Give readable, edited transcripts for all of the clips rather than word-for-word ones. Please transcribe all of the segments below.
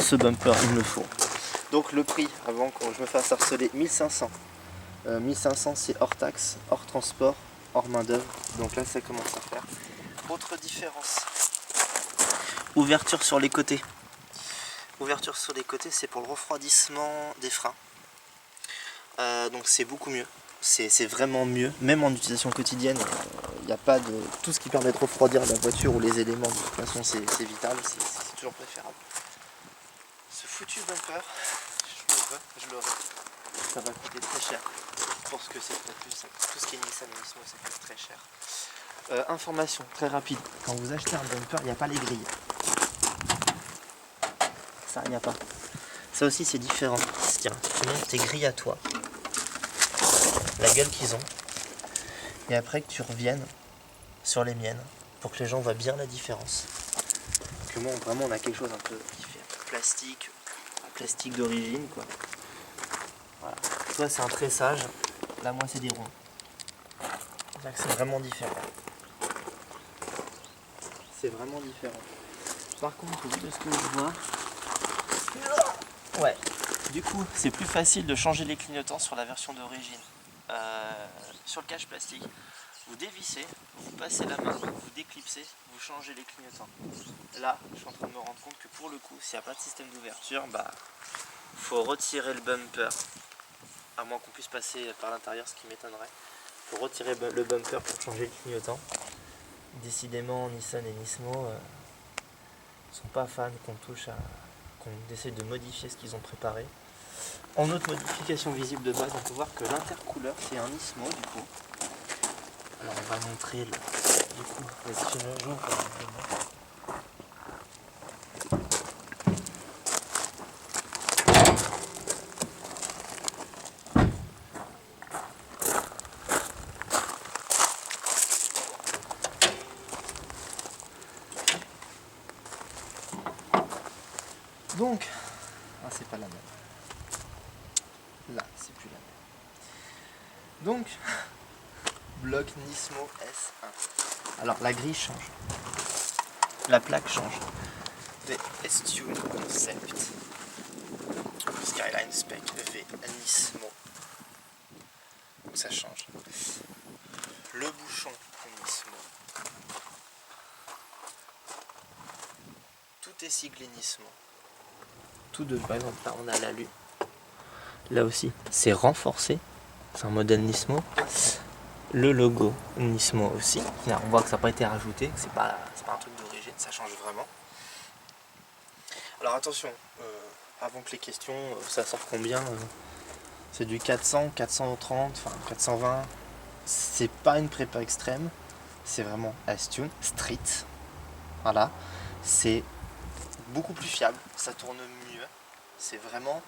ce bumper, il me le faut. Donc le prix, avant que je me fasse harceler, 1500. 1500 c'est hors taxe, hors transport, hors main d'œuvre. Donc là ça commence à faire. Autre différence. Ouverture sur les côtés. Ouverture sur les côtés, c'est pour le refroidissement des freins. Donc c'est beaucoup mieux. C'est vraiment mieux. Même en utilisation quotidienne, il n'y a pas de... Tout ce qui permet de refroidir la voiture ou les éléments, de toute façon c'est vital, c'est toujours préférable. Ce foutu bumper, je l'aurai. Ça va coûter très cher. Je pense que c'est plus ça. Tout ce qui est Nissan Nismo, ça coûte très cher. Information très rapide. Quand vous achetez un bumper, il n'y a pas les grilles. Ça, il n'y a pas. Ça aussi, c'est différent. Tiens, tu montes tes grilles à toi. La gueule qu'ils ont. Et après que tu reviennes sur les miennes. Pour que les gens voient bien la différence. Que moi, vraiment, on a quelque chose un peu qui fait un peu plastique d'origine, quoi. Voilà. Toi, c'est un tressage. Là, moi, c'est des ronds. C'est vraiment différent. C'est vraiment différent. Par contre, au vu de ce que je vois, ouais, du coup, c'est plus facile de changer les clignotants sur la version d'origine. Sur le cache plastique, vous dévissez, vous passez la main, vous déclipsez, vous changez les clignotants. Là, je suis en train de me rendre compte que pour le coup, s'il n'y a pas de système d'ouverture, bah, faut retirer le bumper. À moins qu'on puisse passer par l'intérieur, ce qui m'étonnerait. Il faut retirer le bumper pour changer le clignotant. Décidément, Nissan et Nismo ne sont pas fans qu'on essaie de modifier ce qu'ils ont préparé. En autre modification visible de base, on peut voir que l'intercouleur, c'est un Nismo du coup. Alors on va montrer du coup, vas-y, je joue. Donc, ah, c'est pas la même. Là, c'est plus la même. Donc, bloc Nismo S1. Alors, la grille change. La plaque change. S-Tune Concept. Skyline Spec V Nismo. Donc, ça change. Le bouchon Nismo. Tout est siglé Nismo. Tout de par exemple, là on a l'alu. Là aussi, c'est renforcé. C'est un modèle Nismo. Le logo Nismo aussi. Là, on voit que ça n'a pas été rajouté. C'est pas un truc d'origine, ça change vraiment. Alors attention, avant que les questions, ça sort combien c'est du 400, 430, enfin 420. C'est pas une prépa extrême. C'est vraiment S-Tune Street. Voilà. C'est beaucoup plus fiable. Ça tourne mieux. C'est vraiment,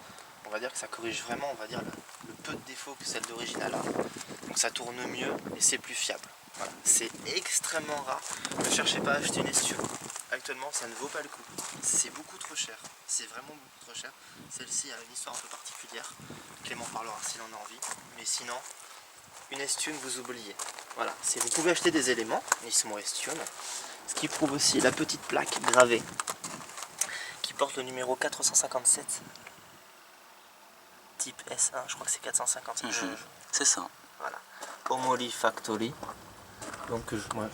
on va dire que ça corrige vraiment, on va dire, le peu de défauts que celle d'origine a là. Donc ça tourne mieux et c'est plus fiable. Voilà. C'est extrêmement rare. Ne cherchez pas à acheter une S-Tune. Actuellement, ça ne vaut pas le coup. C'est beaucoup trop cher. C'est vraiment beaucoup trop cher. Celle-ci a une histoire un peu particulière. Clément parlera s'il en a envie. Mais sinon, une S-Tune, vous oubliez. Voilà. Vous pouvez acheter des éléments, Nismo S-Tune. Ce qui prouve aussi la petite plaque gravée qui porte le numéro 457. Type S1, je crois que c'est 450. C'est ça. Voilà. Omori Factory. Donc moi,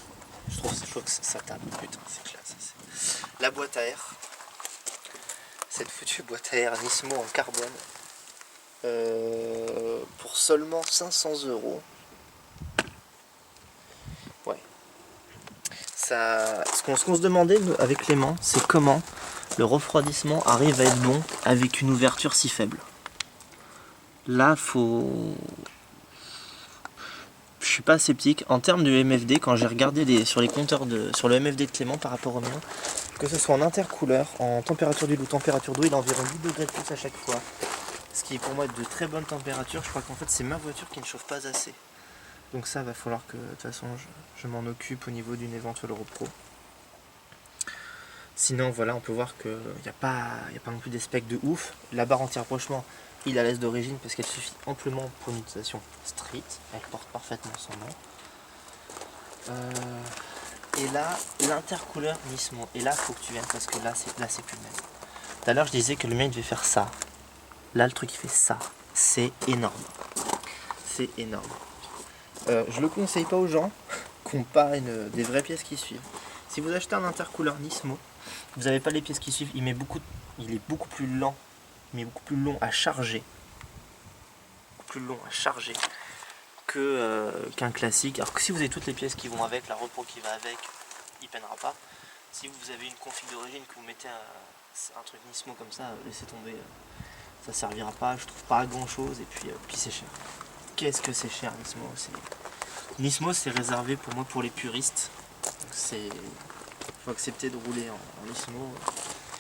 je trouve que ça tape. Putain, c'est classe. La boîte à air. Cette foutue boîte à air Nismo en carbone. Pour seulement 500 €. Ouais. Ce qu'on se demandait avec Clément, c'est comment le refroidissement arrive à être bon avec une ouverture si faible. Là, je suis pas sceptique. En termes de MFD, quand j'ai regardé sur les compteurs sur le MFD de Clément par rapport au mien, que ce soit en intercouleur, en température d'huile ou température d'eau, il a environ 10 degrés de plus à chaque fois. Ce qui est pour moi de très bonne température. Je crois qu'en fait c'est ma voiture qui ne chauffe pas assez. Donc ça va falloir que de toute façon je m'en occupe au niveau d'une éventuelle repro. Sinon voilà, on peut voir qu'il n'y a pas non plus des specs de ouf. La barre anti-rapprochement, il a l'S d'origine parce qu'elle suffit amplement pour une utilisation street. Elle porte parfaitement son nom. Et là, l'intercouleur Nismo. Et là, faut que tu viennes parce que là c'est plus le même. Tout à l'heure je disais que le mien il devait faire ça. Là le truc il fait ça. C'est énorme. C'est énorme. Je le conseille pas aux gens qui n'ont pas des vraies pièces qui suivent. Si vous achetez un intercooler Nismo, vous n'avez pas les pièces qui suivent, il est beaucoup plus lent, il est beaucoup plus long à charger. Qu'un classique. Alors que si vous avez toutes les pièces qui vont avec, la repos qui va avec, il peinera pas. Si vous avez une config d'origine que vous mettez un truc Nismo comme ça, laissez tomber, ça servira pas, je trouve pas à grand chose et puis c'est cher. Qu'est-ce que c'est cher Nismo? Nismo c'est réservé pour moi pour les puristes. Il faut accepter de rouler en Nismo.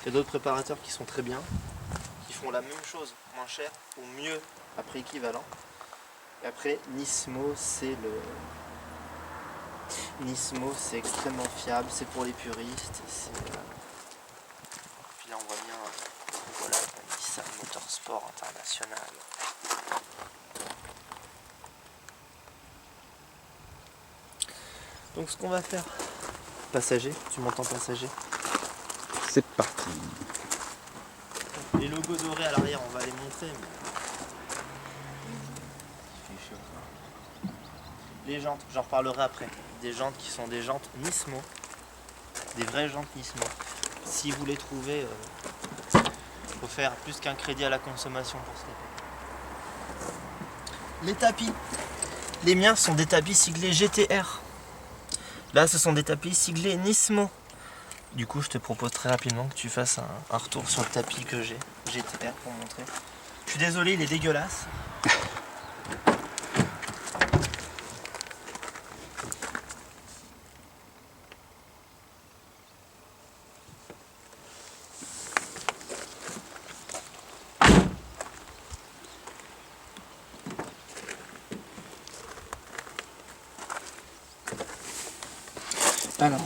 Il y a d'autres préparateurs qui sont très bien, qui font la même chose moins cher ou mieux à prix équivalent. Et après Nismo c'est extrêmement fiable, c'est pour les puristes. Puis là on voit bien voilà, Nissan Motorsport International. Donc ce qu'on va faire, passager, tu m'entends passager? C'est parti. Les logos dorés à l'arrière on va les montrer mais... Les jantes, j'en reparlerai après. Des jantes qui sont des jantes Nismo. Des vraies jantes Nismo. Si vous les trouvez, il faut faire plus qu'un crédit à la consommation pour se les payer. Les tapis. Les miens sont des tapis siglés GTR. Là, ce sont des tapis siglés Nismo. Du coup, je te propose très rapidement que tu fasses un retour sur le tapis que j'ai GTR pour montrer. Je suis désolé, il est dégueulasse. Alors,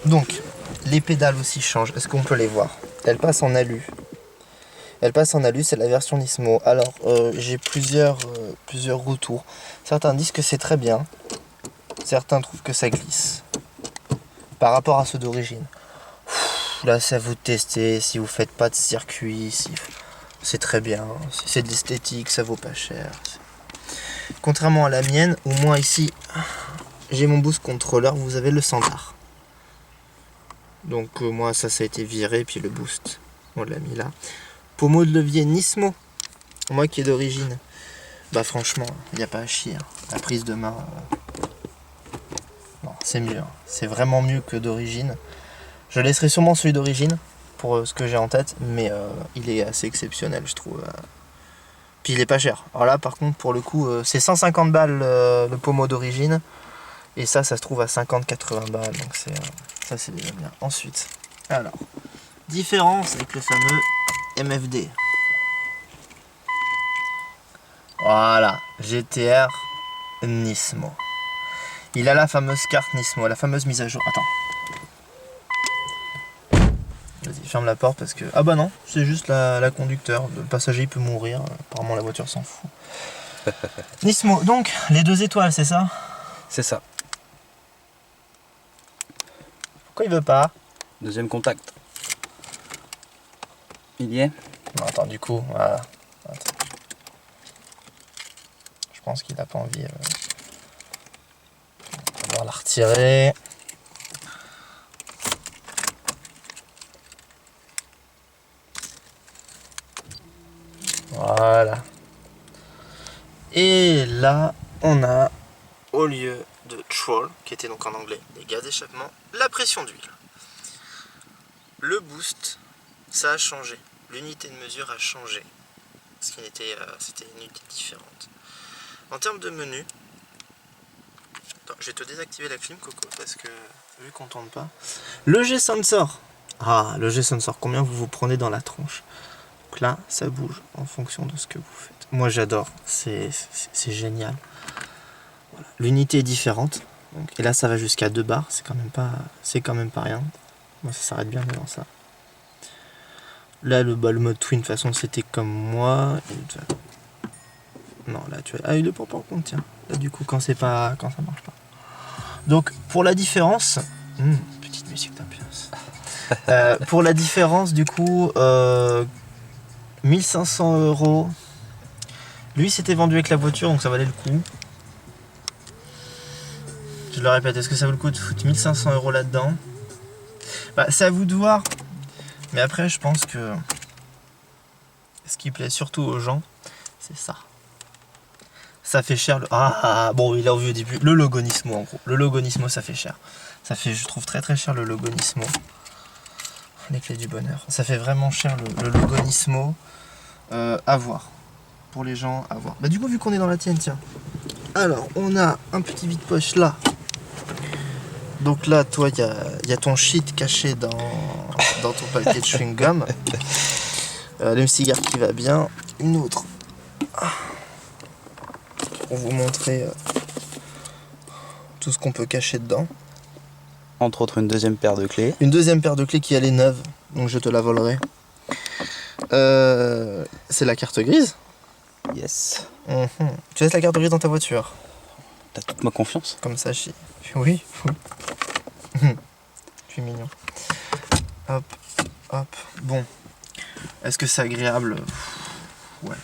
donc, les pédales aussi changent. Est-ce qu'on peut les voir? Elles passent en alu. C'est la version Nismo. Alors, j'ai plusieurs retours. Certains disent que c'est très bien. Certains trouvent que ça glisse. Par rapport à ceux d'origine. Là, c'est à vous de tester. Si vous faites pas de circuit, c'est très bien. C'est de l'esthétique, ça vaut pas cher. Contrairement à la mienne, où moi ici... J'ai mon boost controller, vous avez le standard. Donc moi ça a été viré, puis le boost, on l'a mis là. Pommeau de levier Nismo, moi qui est d'origine. Bah franchement, il n'y a pas à chier. La prise de main, non, c'est mieux. C'est vraiment mieux que d'origine. Je laisserai sûrement celui d'origine, pour ce que j'ai en tête, mais il est assez exceptionnel je trouve. Puis il est pas cher. Alors là par contre pour le coup, c'est 150 balles le pommeau d'origine. Et ça se trouve à 50-80 balles, donc ça c'est déjà bien. Ensuite, alors, différence avec le fameux MFD. Voilà, GTR Nismo. Il a la fameuse carte Nismo, la fameuse mise à jour. Attends. Vas-y, ferme la porte parce que... Ah bah non, c'est juste la conducteur. Le passager il peut mourir, apparemment la voiture s'en fout. Nismo, donc, les 2 étoiles, c'est ça? C'est ça. Pourquoi il veut pas? Deuxième contact. Il y est? Non, attends, du coup, voilà. Attends. Je pense qu'il n'a pas envie. On va devoir la retirer. Voilà. Et là, on a, au lieu de Troll, qui était donc en anglais les gaz d'échappement, la pression d'huile. Le boost, ça a changé. L'unité de mesure a changé. C'était une unité différente. En termes de menu, attends, je vais te désactiver la clim, Coco, parce que vu qu'on tourne pas. Le G-Sensor. Ah, le G-Sensor, combien vous prenez dans la tronche? Donc là, ça bouge en fonction de ce que vous faites. Moi, j'adore. C'est génial. Voilà. L'unité est différente. Donc, et là, ça va jusqu'à 2 bars. C'est quand même pas rien. Moi, ça s'arrête bien devant ça. Là, le mode twin, de toute façon, c'était comme moi. Non, là, tu vois. Ah, il le prend pas en compte, tiens. Là, du coup, quand ça marche pas. Donc, pour la différence, petite musique d'ambiance. Pour la différence, du coup, 1500 €. Lui, c'était vendu avec la voiture, donc ça valait le coup. Je le répète, est-ce que ça vaut le coup de foutre 1500 € là-dedans? Bah, c'est à vous de voir. Mais après, je pense que ce qui plaît surtout aux gens, c'est ça. Ça fait cher. Bon, il a vu au début. Le logo Nismo, en gros. Le logo Nismo, ça fait cher. Ça fait, je trouve, très très cher le logo Nismo. Les clés du bonheur. Ça fait vraiment cher le logo Nismo. À voir. Pour les gens, à voir. Bah, du coup, vu qu'on est dans la tienne, tiens. Alors, on a un petit vide-poche là. Donc là, toi, il y a ton shit caché dans ton paquet de chewing-gum. Le cigare qui va bien. Une autre. Pour vous montrer tout ce qu'on peut cacher dedans. Entre autres, une deuxième paire de clés. Une deuxième paire de clés qui elle est neuve, donc je te la volerai. C'est la carte grise. Yes. Tu laisses la carte grise dans ta voiture. T'as toute ma confiance. Comme ça, oui. Je suis mignon. Hop, hop. Bon. Est-ce que c'est agréable? Ouais.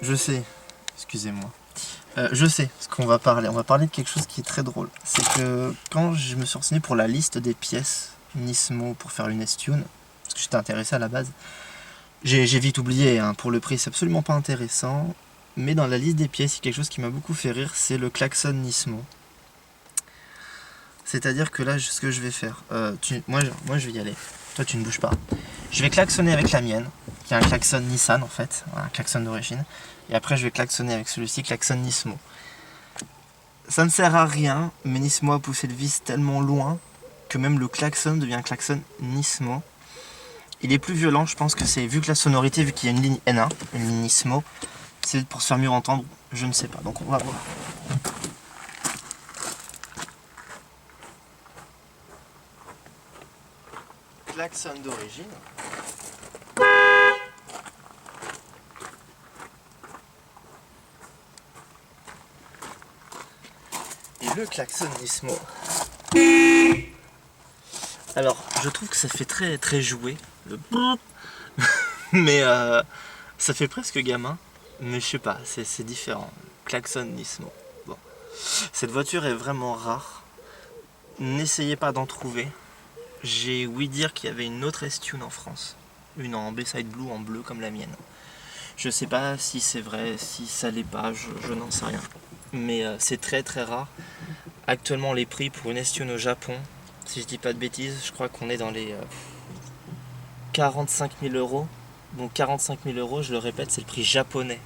Je sais. Excusez-moi. Je sais ce qu'on va parler. On va parler de quelque chose qui est très drôle. C'est que quand je me suis renseigné pour la liste des pièces Nismo pour faire une S-Tune, parce que j'étais intéressé à la base, j'ai vite oublié. Hein. Pour le prix, c'est absolument pas intéressant. Mais dans la liste des pièces, il y a quelque chose qui m'a beaucoup fait rire, c'est le klaxon Nismo. C'est-à-dire que là, ce que je vais faire, moi je vais y aller. Toi, tu ne bouges pas. Je vais klaxonner avec la mienne, qui est un klaxon Nissan en fait, un klaxon d'origine. Et après, je vais klaxonner avec celui-ci, klaxon Nismo. Ça ne sert à rien, mais Nismo a poussé le vice tellement loin que même le klaxon devient klaxon Nismo. Il est plus violent, je pense que c'est, vu que la sonorité, vu qu'il y a une ligne N1, une ligne Nismo, c'est pour se faire mieux entendre, je ne sais pas. Donc on va voir. Klaxon d'origine. Et le klaxon Nismo. Alors, je trouve que ça fait très très joué, le mais ça fait presque gamin, mais je sais pas, c'est différent. Klaxon Nismo. Bon. Cette voiture est vraiment rare. N'essayez pas d'en trouver. J'ai ouï dire qu'il y avait une autre S-Tune en France, une en B-Side Blue en bleu comme la mienne. Je sais pas si c'est vrai, si ça l'est pas, je n'en sais rien. Mais c'est très très rare. Actuellement, les prix pour une S-Tune au Japon, si je dis pas de bêtises, je crois qu'on est dans les 45 000 €. Donc 45 000 €, je le répète, c'est le prix japonais.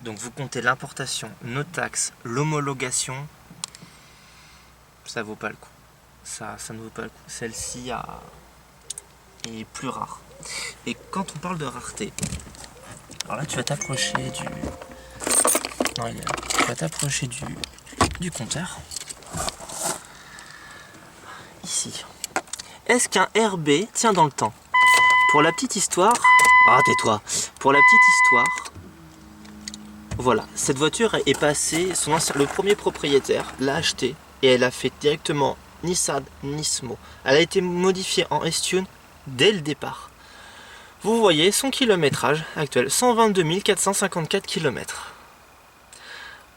Donc vous comptez l'importation, nos taxes, l'homologation, ça vaut pas le coup. Ça ne vaut pas le coup. Celle-ci est plus rare. Et quand on parle de rareté, alors là tu vas t'approcher du... Non, il est là. Tu vas t'approcher du compteur. Ici. Est-ce qu'un RB tient dans le temps? Pour la petite histoire... Ah, tais-toi. Pour la petite histoire... Voilà, cette voiture est passée... le premier propriétaire l'a achetée et elle a fait directement Nissan Nismo. Elle a été modifiée en S-Tune dès le départ. Vous voyez son kilométrage actuel, 122 454 km.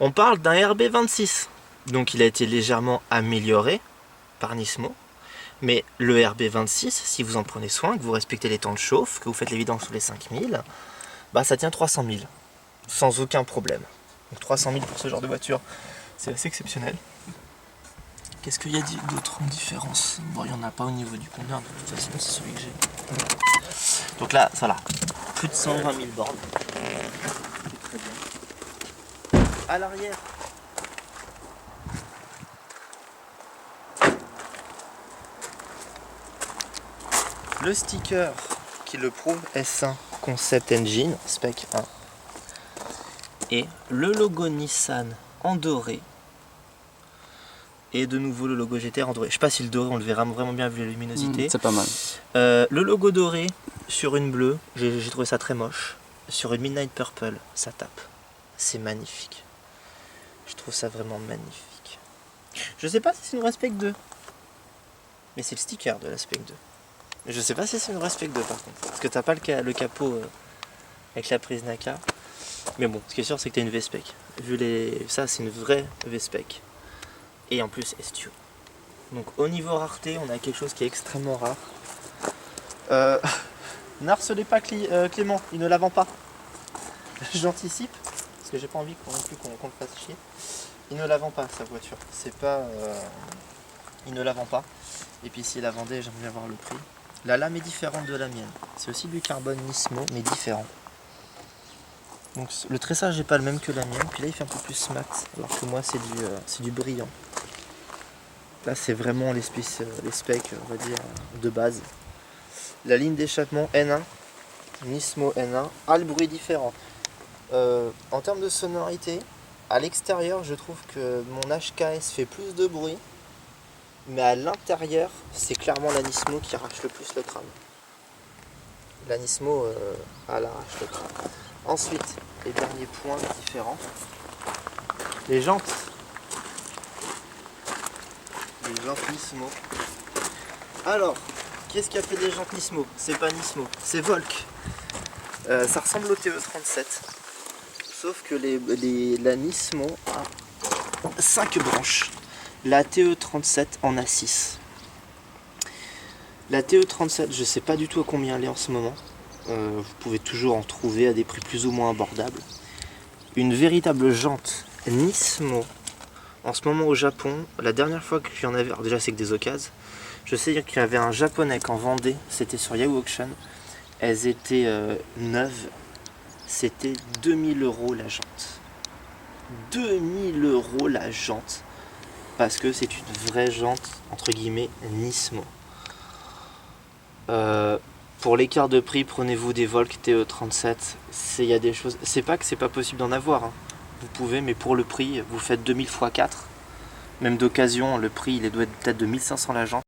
On parle d'un RB26. Donc il a été légèrement amélioré par Nismo. Mais le RB26, si vous en prenez soin, que vous respectez les temps de chauffe, que vous faites les vidanges sous les 5000, bah ça tient 300 000. Sans aucun problème. Donc 300 000 pour ce genre de voiture, c'est assez exceptionnel. Qu'est-ce qu'il y a d'autre en différence? Bon, il n'y en a pas au niveau du conteneur, de toute façon, c'est celui que j'ai. Donc là, voilà, plus de 120 000 bornes. C'est très bien. À l'arrière, le sticker qui le prouve, S1 Concept Engine, Spec 1. Et le logo Nissan en doré. Et de nouveau le logo GTR en doré. Je sais pas si le doré on le verra vraiment bien vu la luminosité. C'est pas mal. Le logo doré sur une bleue, j'ai trouvé ça très moche. Sur une Midnight Purple, ça tape. C'est magnifique. Je trouve ça vraiment magnifique. Je sais pas si c'est une Respect 2. Mais c'est le sticker de la Spec 2. Mais je sais pas si c'est une vraie Spec 2 par contre. Parce que t'as pas le capot avec la prise Naka. Mais bon, ce qui est sûr c'est que t'as une V-Spec. Ça c'est une vraie V-Spec. Et en plus Estune. Donc au niveau rareté, on a quelque chose qui est extrêmement rare. N'harcelez pas Clément, il ne la vend pas. J'anticipe, parce que j'ai pas envie non plus qu'on le fasse chier. Il ne la vend pas sa voiture. C'est pas. Il ne la vend pas. Et puis s'il la vendait, j'aimerais avoir le prix. La lame est différente de la mienne. C'est aussi du carbone Nismo, mais différent. Donc le tressage n'est pas le même que la mienne. Puis là il fait un peu plus mat, alors que moi c'est du brillant. Là c'est vraiment les specs, on va dire, de base. La ligne d'échappement N1, Nismo N1, a le bruit différent. En termes de sonorité, à l'extérieur je trouve que mon HKS fait plus de bruit. Mais à l'intérieur, c'est clairement la Nismo qui arrache le plus le crâne. La Nismo, elle arrache le crâne. Ensuite, les derniers points différents. Les jantes. Les jantes Nismo. Alors, qu'est-ce qui a fait des jantes Nismo? C'est pas Nismo, c'est Volk. Ça ressemble au TE37. Sauf que la Nismo a 5 branches. La TE37 en a 6. La TE37, je sais pas du tout à combien elle est en ce moment. Vous pouvez toujours en trouver à des prix plus ou moins abordables. Une véritable jante Nismo, en ce moment au Japon, la dernière fois qu'il y en avait, alors déjà c'est que des occasions, je sais qu'il y avait un japonais qui en vendait, c'était sur Yahoo Auction, elles étaient neuves, c'était 2000 € la jante. 2000 € la jante. Parce que c'est une vraie jante, entre guillemets, Nismo. Pour l'écart de prix, prenez-vous des Volk TE37. Il y a des choses. C'est pas que c'est pas possible d'en avoir. Hein. Vous pouvez, mais pour le prix, vous faites 2000 x 4. Même d'occasion, le prix il doit être peut-être de 1500 la jante.